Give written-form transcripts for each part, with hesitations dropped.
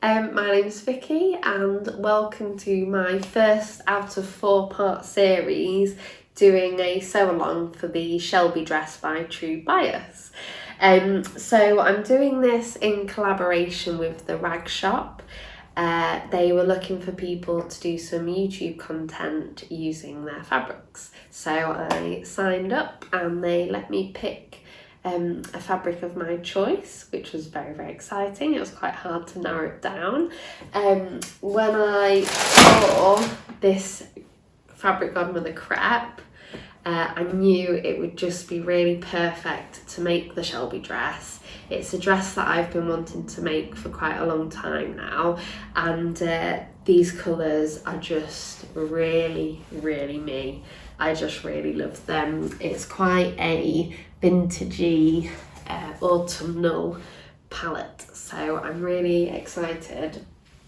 My name's Vicky and welcome to my first out of 4-part series doing a sew along for the Shelby dress by True Bias. So I'm doing this in collaboration with the Rag Shop. They were looking for people to do some YouTube content using their fabrics. So I signed up and they let me pick a fabric of my choice, which was very, very exciting. It was quite hard to narrow it down. When I saw this fabric godmother crepe, I knew it would just be really perfect to make the Shelby dress. It's a dress that I've been wanting to make for quite a long time now, and these colours are just really, really me. I just really love them. It's quite a vintagey autumnal palette, so I'm really excited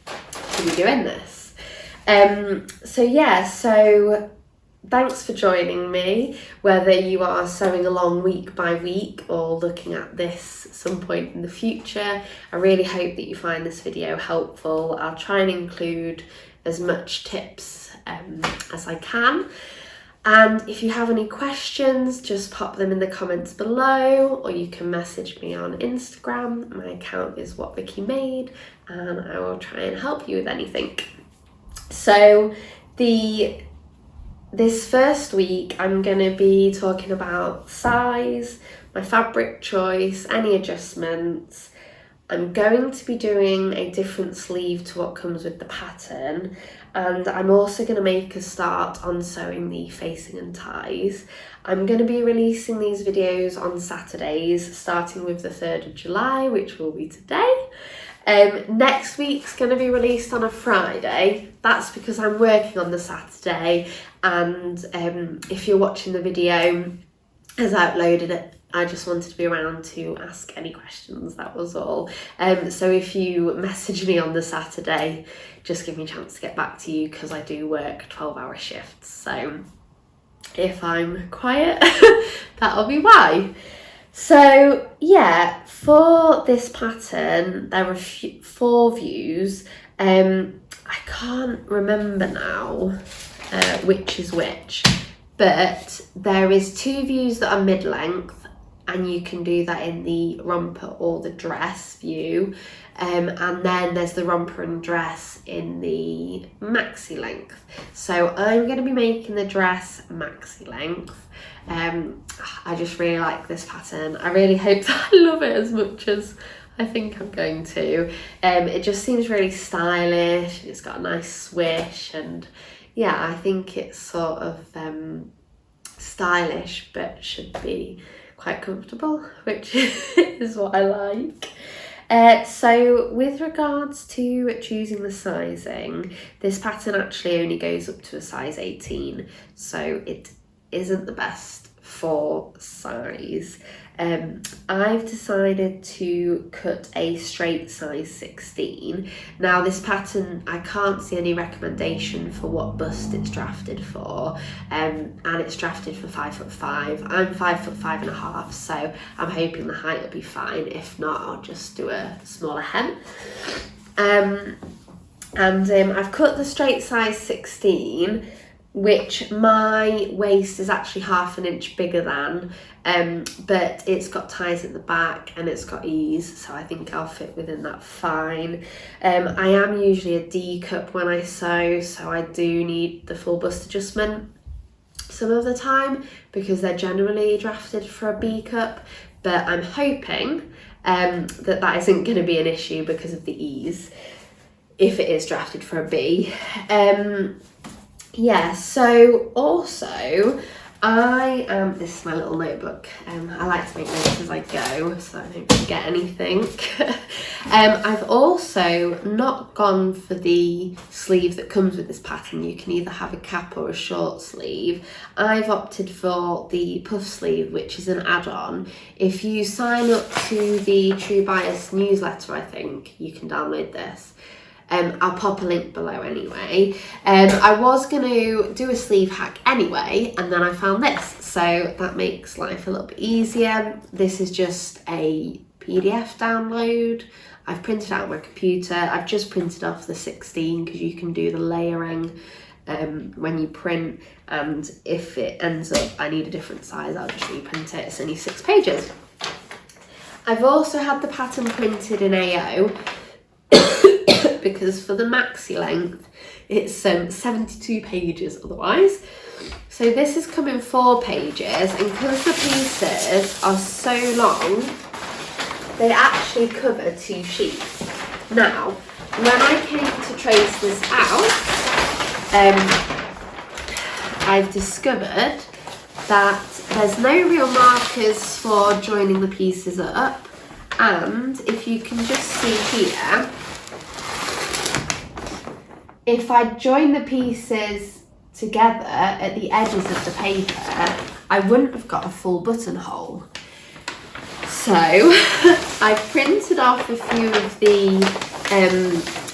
to be doing this. So thanks for joining me, whether you are sewing along week by week or looking at this at some point in the future. I really hope that you find this video helpful. I'll try and include as much tips as I can. And if you have any questions, just pop them in the comments below, or you can message me on Instagram. My account is Whatvickimade, and I will try and help you with anything. So this first week, I'm going to be talking about size, my fabric choice, any adjustments. I'm going to be doing a different sleeve to what comes with the pattern, and I'm also going to make a start on sewing the facing and ties. I'm going to be releasing these videos on Saturdays, starting with the 3rd of July, which will be today. Next week's going to be released on a Friday. That's because I'm working on the Saturday, and if you're watching the video as I uploaded it, I just wanted to be around to ask any questions, that was all. So if you message me on the Saturday, just give me a chance to get back to you, because I do work 12-hour shifts. So if I'm quiet, that'll be why. So yeah, for this pattern, there are 4 views. I can't remember now which is which, but there is 2 views that are mid-length, and you can do that in the romper or the dress view, and then there's the romper and dress in the maxi length. So I'm going to be making the dress maxi length. I just really like this pattern. I really hope that I love it as much as I think I'm going to. It just seems really stylish, it's got a nice swish, and yeah, I think it's sort of stylish but should be quite comfortable, which is what I like. So with regards to choosing the sizing, this pattern actually only goes up to a size 18, so it isn't the best for size. I've decided to cut a straight size 16. Now this pattern, I can't see any recommendation for what bust it's drafted for, and it's drafted for 5'5". I'm 5'5.5", so I'm hoping the height will be fine. If not, I'll just do a smaller hem. I've cut the straight size 16, which my waist is actually 1/2 inch bigger than, but it's got ties at the back and it's got ease, so I think I'll fit within that fine. I am usually a D cup when I sew, so I do need the full bust adjustment some of the time, because they're generally drafted for a B cup, but I'm hoping that isn't going to be an issue because of the ease if it is drafted for a B. Yeah, so also this is my little notebook. I like to make notes as I go so I don't forget anything. I've also not gone for the sleeve that comes with this pattern. You can either have a cap or a short sleeve. I've opted for the puff sleeve, which is an add-on. If you sign up to the True Bias newsletter, I think you can download this. I'll pop a link below anyway. I was going to do a sleeve hack anyway, and then I found this, so that makes life a little bit easier. This is just a PDF download. I've printed out on my computer. I've just printed off the 16 because you can do the layering when you print, and if it ends up I need a different size, I'll just reprint it. It's only 6 pages. I've also had the pattern printed in AO because for the maxi length it's 72 pages otherwise. So this has come in 4 pages, and because the pieces are so long, they actually cover 2 sheets. Now, when I came to trace this out, I've discovered that there's no real markers for joining the pieces up, and if you can just see here, if I join the pieces together at the edges of the paper, I wouldn't have got a full buttonhole. So I've printed off a few of the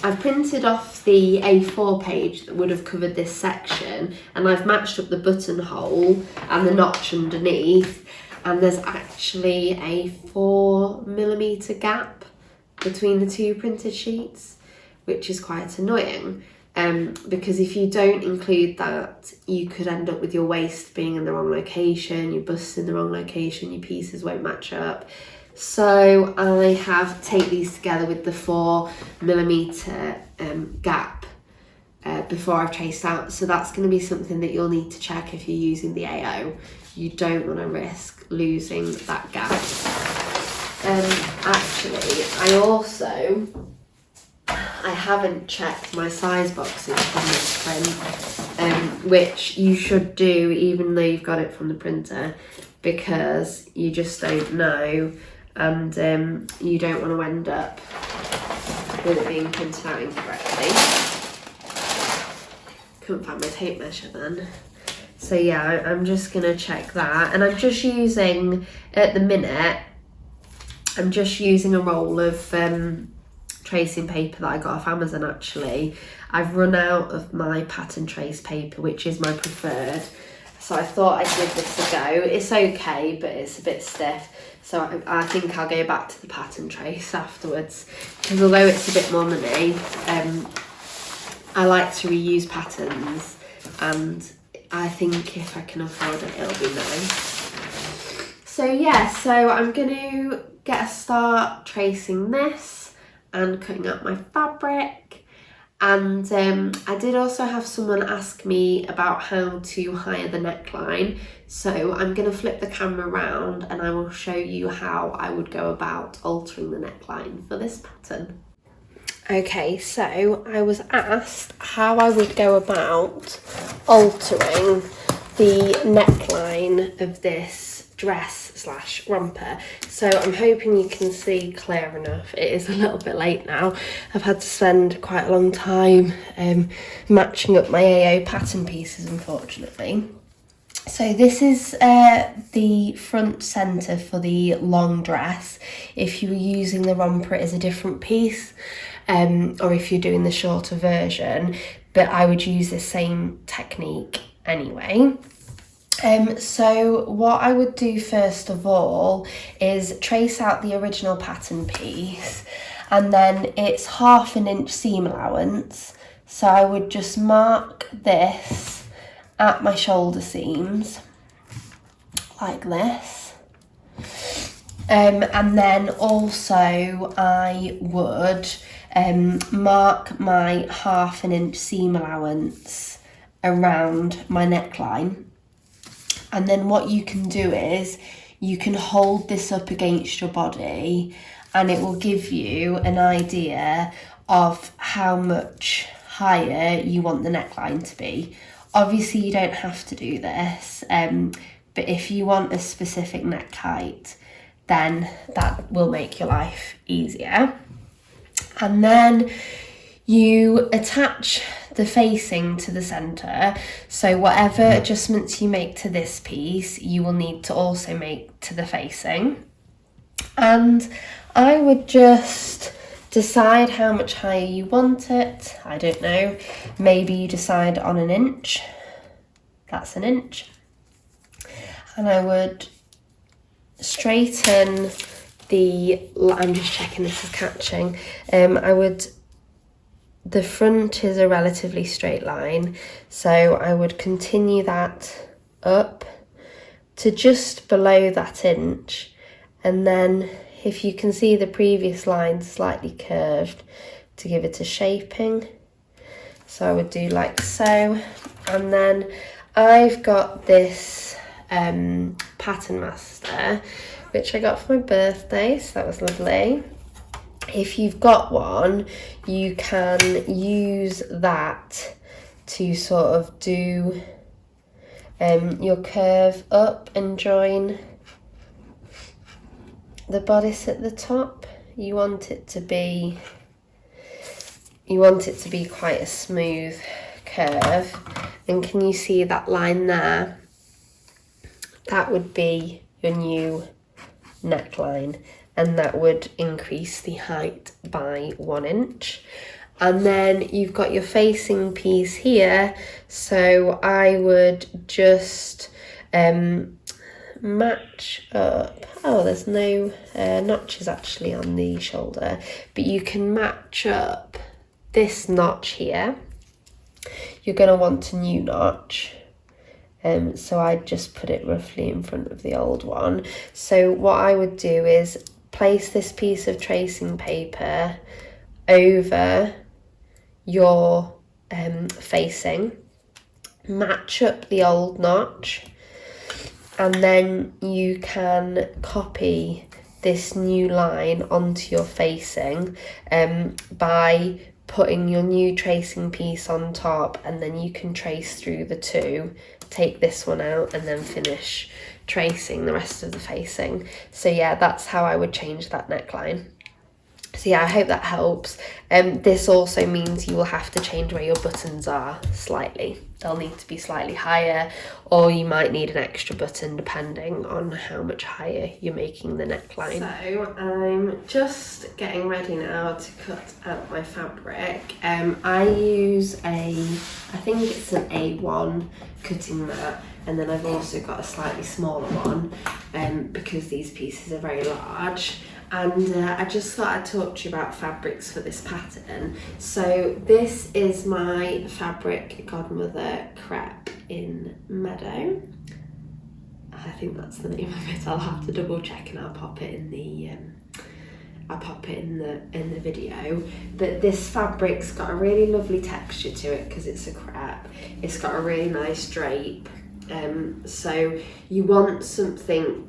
I've printed off the A4 page that would have covered this section, and I've matched up the buttonhole and the notch underneath, and there's actually a 4mm gap between the 2 printed sheets, which is quite annoying, because if you don't include that, you could end up with your waist being in the wrong location, your bust in the wrong location, your pieces won't match up. So I have taped these together with the 4mm gap before I've traced out. So that's going to be something that you'll need to check if you're using the AO. You don't want to risk losing that gap. Actually, I haven't checked my size boxes from this print, which you should do even though you've got it from the printer, because you just don't know, and you don't want to end up with it being printed out incorrectly. Couldn't find my tape measure then. So yeah, I'm just going to check that, and I'm just using, at the minute, I'm just using a roll of tracing paper that I got off Amazon actually. I've run out of my pattern trace paper, which is my preferred, so I thought I'd give this a go. It's okay, but it's a bit stiff, so I think I'll go back to the pattern trace afterwards, because although it's a bit more money, I like to reuse patterns, and I think if I can afford it, it'll be nice. So yeah, so I'm going to get a start tracing this and cutting up my fabric. And I did also have someone ask me about how to hire the neckline, so I'm going to flip the camera around and I will show you how I would go about altering the neckline for this pattern. Okay, so I was asked how I would go about altering the neckline of this dress / romper. So I'm hoping you can see clear enough. It is a little bit late now. I've had to spend quite a long time matching up my AO pattern pieces, unfortunately. So this is the front centre for the long dress. If you were using the romper, it is a different piece, or if you're doing the shorter version, but I would use the same technique anyway. So what I would do first of all is trace out the original pattern piece, and then it's 1/2 inch seam allowance. So I would just mark this at my shoulder seams like this. And then also I would mark my 1/2 inch seam allowance around my neckline. And then what you can do is you can hold this up against your body, and it will give you an idea of how much higher you want the neckline to be. Obviously you don't have to do this, but if you want a specific neck height, then that will make your life easier. And then you attach the facing to the centre, so whatever adjustments you make to this piece, you will need to also make to the facing. And I would just Decide how much higher you want it. I don't know, maybe you decide on 1 inch. That's 1 inch. And I would straighten I'm just checking this is catching. The front is a relatively straight line, so I would continue that up to just below that inch, and then if you can see the previous line slightly curved to give it a shaping. So I would do like so, and then I've got this Pattern Master, which I got for my birthday, so that was lovely. If you've got one, you can use that to sort of do your curve up and join the bodice at the top. You want it to be quite a smooth curve. And can you see that line there? That would be your new neckline, and that would increase the height by 1 inch. And then you've got your facing piece here, so I would just match up. Oh, there's no notches actually on the shoulder, but you can match up this notch here. You're going to want a new notch. So I'd just put it roughly in front of the old one. So what I would do is place this piece of tracing paper over your facing, match up the old notch, and then you can copy this new line onto your facing by putting your new tracing piece on top, and then you can trace through the two, take this one out, and then finish tracing the rest of the facing. So yeah, that's how I would change that neckline. So yeah, I hope that helps. This also means you will have to change where your buttons are slightly. They'll need to be slightly higher, or you might need an extra button depending on how much higher you're making the neckline. So I'm just getting ready now to cut out my fabric. I use I think it's an A1 cutting mat, and then I've also got a slightly smaller one because these pieces are very large. And I just thought I'd talk to you about fabrics for this pattern. So this is my Fabric Godmother crepe in Meadow. I think that's the name of it. I'll have to double check and I'll pop it in the video. But this fabric's got a really lovely texture to it because it's a crepe. It's got a really nice drape. So you want something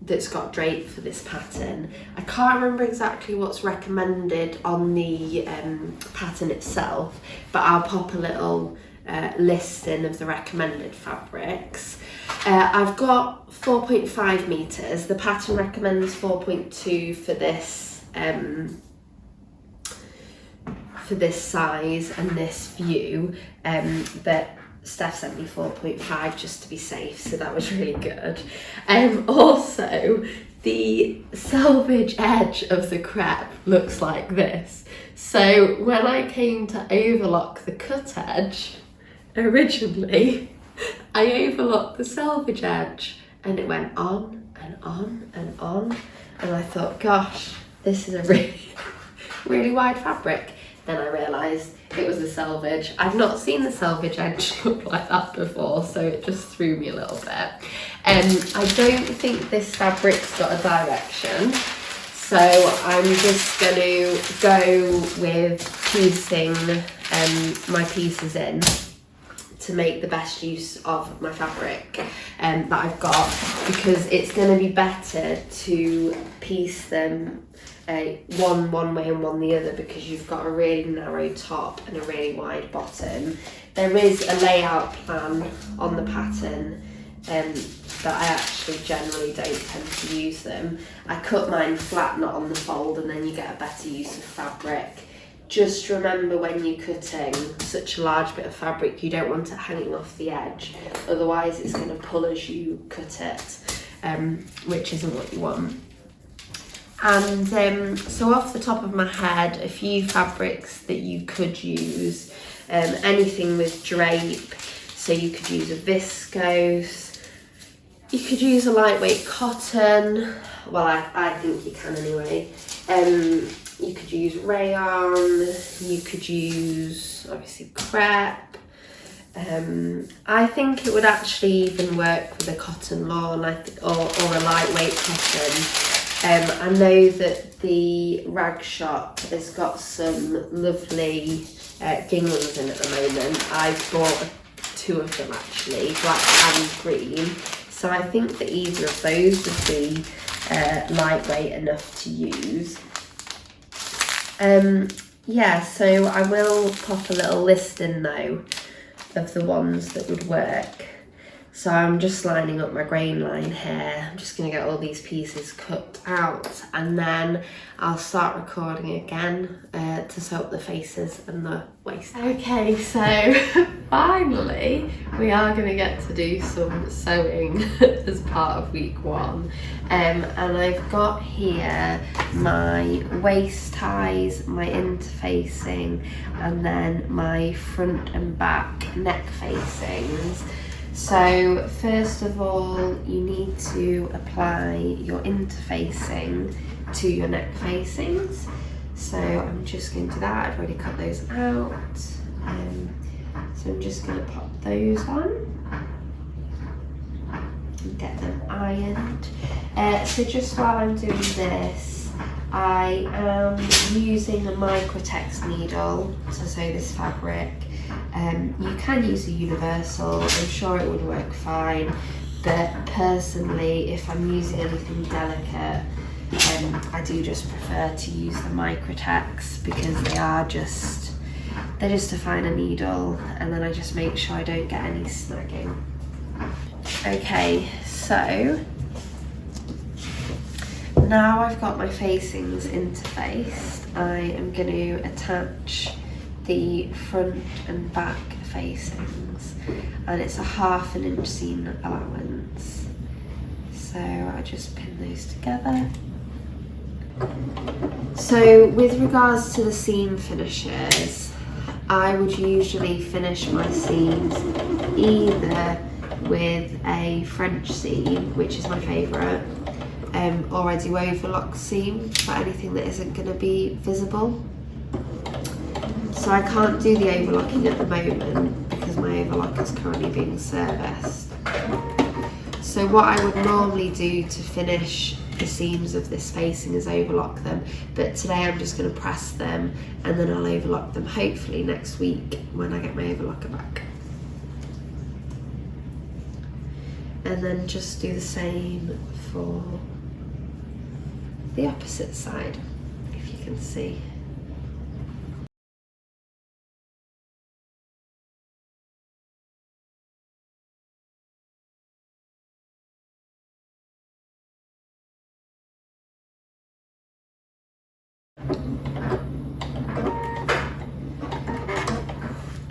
that's got drape for this pattern. I can't remember exactly what's recommended on the pattern itself, but I'll pop a little listing of the recommended fabrics. I've got 4.5 meters. The pattern recommends 4.2 for this size and this view, but Steph sent me 4.5 just to be safe, so that was really good. Also, the selvage edge of the crepe looks like this. So when I came to overlock the cut edge, originally, I overlocked the selvage edge and it went on and on and on. And I thought, gosh, this is a really, really wide fabric. Then I realised it was a selvage. I've not seen the selvage edge look like that before, so it just threw me a little bit. I don't think this fabric's got a direction, so I'm just going to go with piecing my pieces in to make the best use of my fabric that I've got, because it's going to be better to piece them one way and one the other, because you've got a really narrow top and a really wide bottom. There is a layout plan on the pattern that I actually generally don't tend to use them. I cut mine flat, not on the fold, and then you get a better use of fabric. Just remember when you're cutting such a large bit of fabric, you don't want it hanging off the edge, otherwise it's going to pull as you cut it, which isn't what you want. And so off the top of my head, a few fabrics that you could use, anything with drape. So you could use a viscose, you could use a lightweight cotton, well I think you can anyway. You could use rayon, you could use obviously crepe. I think it would actually even work with a cotton lawn or a lightweight cotton. I know that the rag shop has got some lovely ginghams in at the moment. I've bought 2 of them actually, black and green. So I think that either of those would be lightweight enough to use. Yeah, so I will pop a little list in though of the ones that would work. So I'm just lining up my grain line here. I'm just going to get all these pieces cut out, and then I'll start recording again to sew up the faces and the waist. Okay, so finally we are going to get to do some sewing as part of week 1. And I've got here my waist ties, my interfacing, and then my front and back neck facings. So first of all, you need to apply your interfacing to your neck facings. So I'm just going to do that. I've already cut those out. So I'm just going to pop those on and get them ironed. So just while I'm doing this, I am using a microtex needle to sew this fabric. You can use a universal, I'm sure it would work fine, but personally if I'm using anything delicate, I do just prefer to use the microtex because they're just a finer needle, and then I just make sure I don't get any snagging. Okay, so now I've got my facings interfaced, I am going to attach the front and back facings, and it's a 1/2 inch seam allowance. So I just pin those together. So with regards to the seam finishes, I would usually finish my seams either with a French seam, which is my favourite, or I do overlock seam for anything that isn't going to be visible. So I can't do the overlocking at the moment because my overlock is currently being serviced. So what I would normally do to finish the seams of this facing is overlock them, but today I'm just going to press them and then I'll overlock them hopefully next week when I get my overlocker back. And then just do the same for the opposite side, if you can see.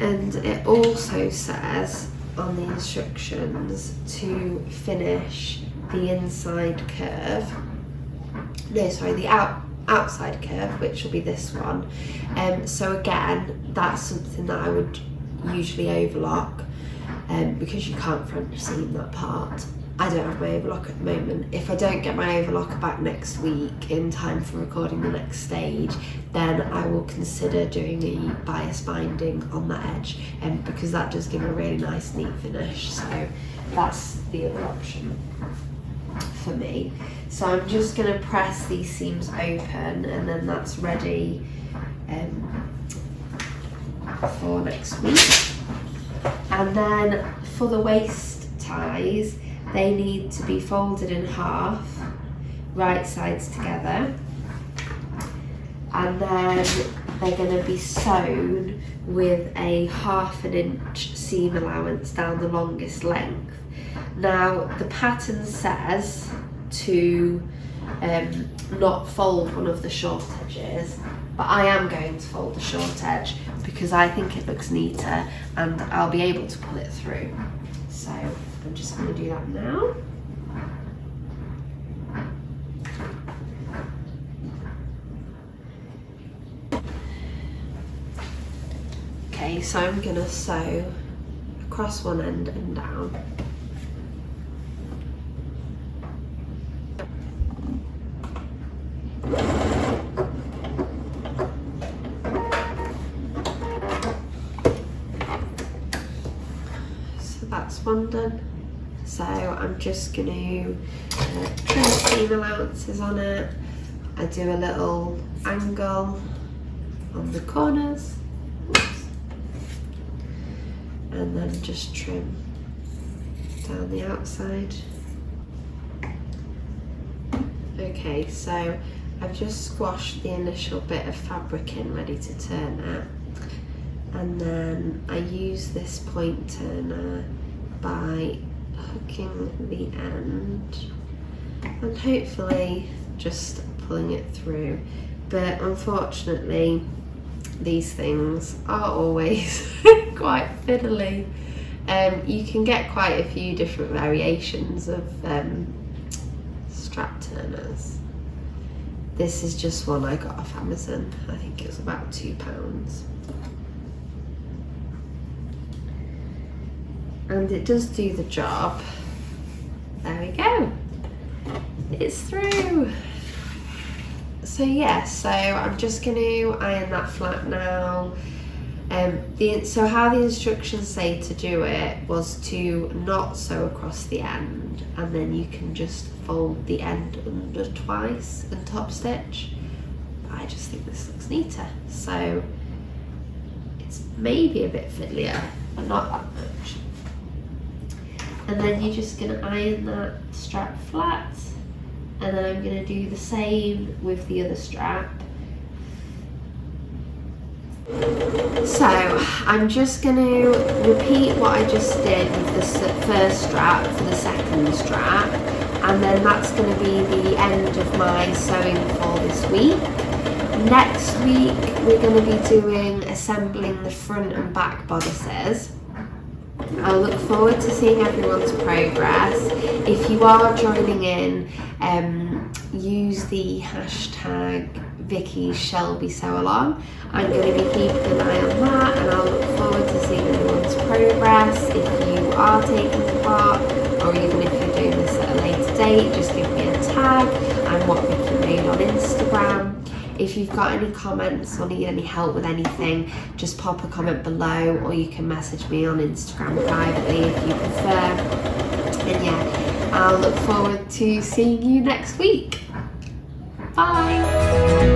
And it also says on the instructions to finish the inside curve, the outside curve, which will be this one. So again, that's something that I would usually overlock because you can't French seam that part. I don't have my overlock at the moment. If I don't get my overlocker back next week in time for recording the next stage, then I will consider doing a bias binding on that edge, because that does give a really nice neat finish. So that's the other option for me. So I'm just going to press these seams open, and then that's ready for next week. And then for the waist ties, they need to be folded in half, right sides together, and then they're going to be sewn with a 1/2 inch seam allowance down the longest length. Now the pattern says to not fold one of the short edges, but I am going to fold the short edge because I think it looks neater and I'll be able to pull it through. So I'm just going to do that now. Okay, so I'm gonna sew across one end and down. So that's one done. So I'm just going to trim seam allowances on it. I do a little angle on the corners. Oops. And then just trim down the outside. Okay, so I've just squashed the initial bit of fabric in, ready to turn it. And then I use this point turner by hooking the end and hopefully just pulling it through. But unfortunately, these things are always quite fiddly. You can get quite a few different variations of strap turners. This is just one I got off Amazon. I think it was about £2. And it does do the job. There we go. It's through. So yeah, so I'm just going to iron that flat now. So how the instructions say to do it was to not sew across the end, and then you can just fold the end under twice and top stitch. But I just think this looks neater. So it's maybe a bit fiddlier, but not that much. And then you're just going to iron that strap flat, and then I'm going to do the same with the other strap. So I'm just going to repeat what I just did with the first strap for the second strap, and then that's going to be the end of my sewing for this week. Next week we're going to be doing assembling the front and back bodices. I look forward to seeing everyone's progress. If you are joining in, use the hashtag Vicki Shelby sew along. I'm going to be keeping an eye on that, and I'll look forward to seeing everyone's progress. If you are taking part, or even if you're doing this at a later date, just give me a tag. I'm Whatvickimade on Instagram. If you've got any comments or need any help with anything, just pop a comment below, or you can message me on Instagram privately if you prefer. And yeah, I'll look forward to seeing you next week. Bye!